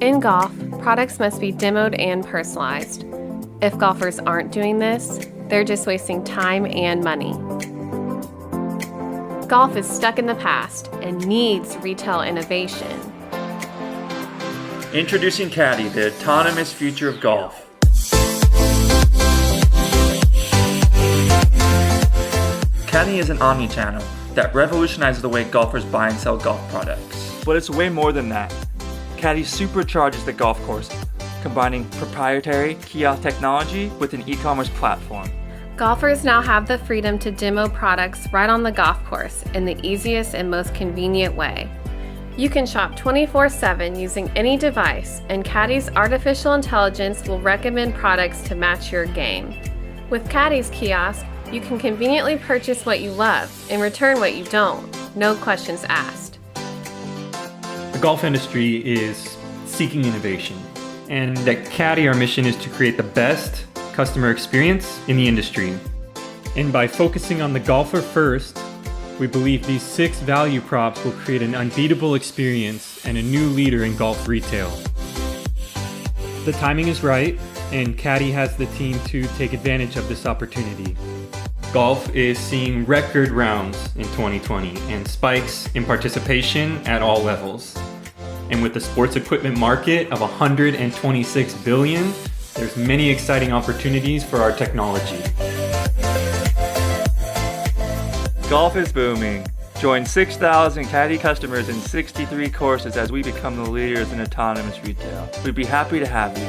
In golf, products must be demoed and personalized. If golfers aren't doing this, they're just wasting time and money. Golf is stuck in the past and needs retail innovation. Introducing Cadi, the autonomous future of golf. Cadi is an omni-channel that revolutionizes the way golfers buy and sell golf products. But it's way more than that. Cadi supercharges the golf course, combining proprietary kiosk technology with an e-commerce platform. Golfers now have the freedom to demo products right on the golf course in the easiest and most convenient way. You can shop 24/7 using any device, and Cadi's artificial intelligence will recommend products to match your game. With Cadi's kiosk, you can conveniently purchase what you love and return what you don't, no questions asked. The golf industry is seeking innovation, and at Cadi our mission is to create the best customer experience in the industry. And by focusing on the golfer first, we believe these 6 value props will create an unbeatable experience and a new leader in golf retail. The timing is right, and Cadi has the team to take advantage of this opportunity. Golf is seeing record rounds in 2020 and spikes in participation at all levels. And with the sports equipment market of $126 billion, there's many exciting opportunities for our technology. Golf is booming. Join 6,000 Cadi customers in 63 courses as we become the leaders in autonomous retail. We'd be happy to have you.